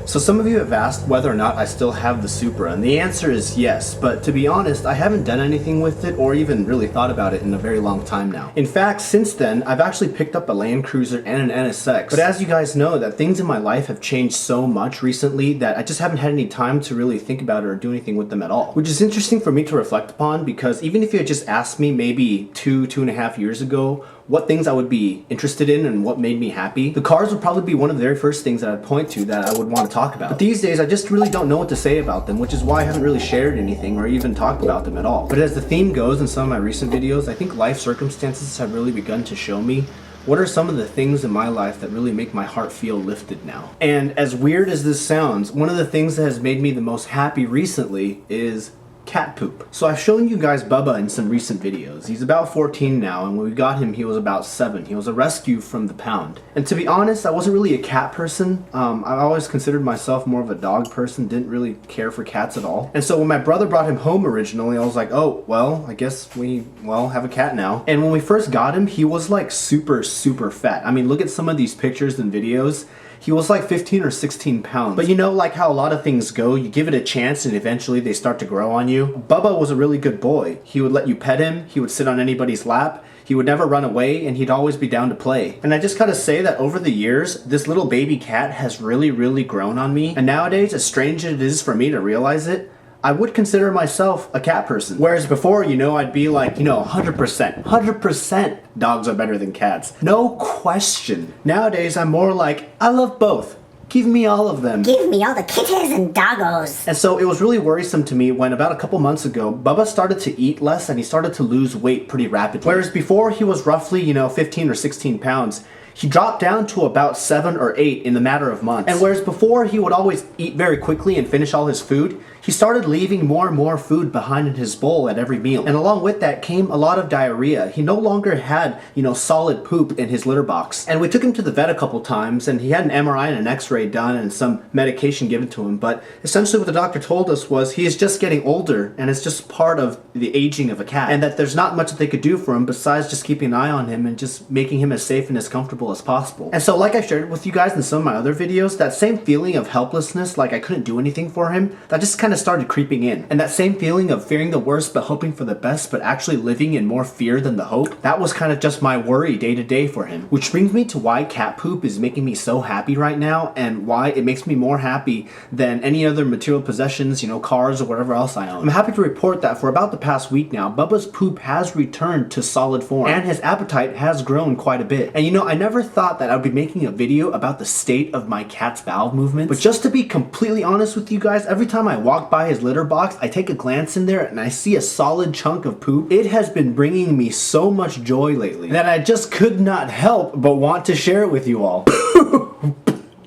So some of you have asked whether or not I still have the Supra, and the answer is yes, but to be honest, I haven't done anything with it or even really thought about it in a very long time now. In fact, since then, I've actually picked up a Land Cruiser and an NSX, but as you guys know, that things in my life have changed so much recently that I just haven't had any time to really think about it or do anything with them at all. Which is interesting for me to reflect upon, because even if you had just asked me maybe 2.5 years ago what things I would be interested in and what made me happy, the cars would probably be one of the very first things that I'd point to that I would want to talk about. But these days, I just really don't know what to say about them, which is why I haven't really shared anything or even talked about them at all. But as the theme goes in some of my recent videos, I think life circumstances have really begun to show me what are some of the things in my life that really make my heart feel lifted now. And as weird as this sounds, one of the things that has made me the most happy recently is cat poop. So I've shown you guys Bubba in some recent videos. He's about 14 now, and when we got him he was about 7. He was a rescue from the pound. And to be honest, I wasn't really a cat person. I've always considered myself more of a dog person, didn't really care for cats at all. And so when my brother brought him home originally, I was like, oh, well, I guess we, have a cat now. And when we first got him, he was like super fat. I mean, look at some of these pictures and videos. He was like 15 or 16 pounds. But you know, like how a lot of things go, you give it a chance and eventually they start to grow on you. Bubba was a really good boy. He would let you pet him, he would sit on anybody's lap, he would never run away, and he'd always be down to play. And I just gotta say that over the years, this little baby cat has really grown on me. And nowadays, as strange as it is for me to realize it, I would consider myself a cat person. Whereas before, you know, I'd be like, 100% dogs are better than cats. No question. Nowadays, I'm more like, I love both. Give me all of them. Give me all the kittens and doggos. And so it was really worrisome to me when about a couple months ago, Bubba started to eat less and he started to lose weight pretty rapidly. Whereas before he was roughly, 15 or 16 pounds, he dropped down to about 7 or 8 in the matter of months. And whereas before he would always eat very quickly and finish all his food, he started leaving more and more food behind in his bowl at every meal. And along with that came a lot of diarrhea. He no longer had, solid poop in his litter box. And we took him to the vet a couple times, and he had an MRI and an X-ray done and some medication given to him. But essentially what the doctor told us was he is just getting older, and it's just part of the aging of a cat. And that there's not much that they could do for him besides just keeping an eye on him and just making him as safe and as comfortable as possible. And so like I shared with you guys in some of my other videos, that same feeling of helplessness, like I couldn't do anything for him, that just kind of started creeping in. And that same feeling of fearing the worst but hoping for the best, but actually living in more fear than the hope, that was kind of just my worry day to day for him. Which brings me to why cat poop is making me so happy right now, and why it makes me more happy than any other material possessions, cars or whatever else I own. I'm happy to report that for about the past week now, Bubba's poop has returned to solid form, and his appetite has grown quite a bit. And I never thought that I'd be making a video about the state of my cat's bowel movements, but just to be completely honest with you guys, every time I walk by his litter box, I take a glance in there and I see a solid chunk of poop. It has been bringing me so much joy lately that I just could not help but want to share it with you all.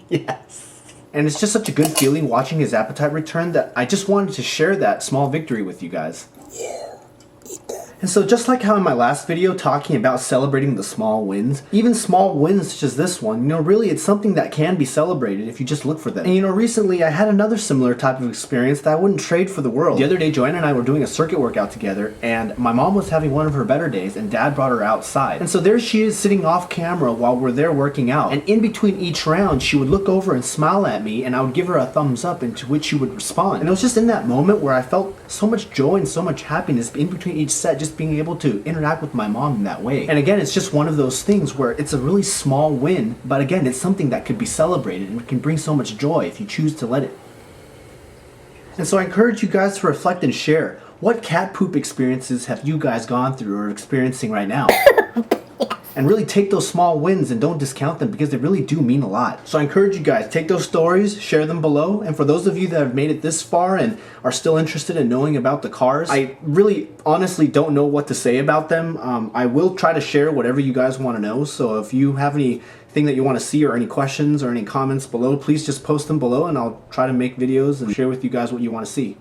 Yes. And it's just such a good feeling watching his appetite return that I just wanted to share that small victory with you guys. Yeah. And so just like how in my last video talking about celebrating the small wins, even small wins such as this one, really it's something that can be celebrated if you just look for them. And recently I had another similar type of experience that I wouldn't trade for the world. The other day Joanne and I were doing a circuit workout together, and my mom was having one of her better days and Dad brought her outside. And so there she is sitting off camera while we're there working out. And in between each round she would look over and smile at me, and I would give her a thumbs up, into which she would respond. And it was just in that moment where I felt so much joy and so much happiness in between each set, just being able to interact with my mom in that way. And again, it's just one of those things where it's a really small win, but again, it's something that could be celebrated and can bring so much joy if you choose to let it. And so I encourage you guys to reflect and share. What cat poop experiences have you guys gone through or experiencing right now? And really take those small wins and don't discount them, because they really do mean a lot. So I encourage you guys, take those stories, share them below. And for those of you that have made it this far and are still interested in knowing about the cars, I really honestly don't know what to say about them. I will try to share whatever you guys want to know. So if you have anything that you want to see or any questions or any comments below, please just post them below and I'll try to make videos and share with you guys what you want to see.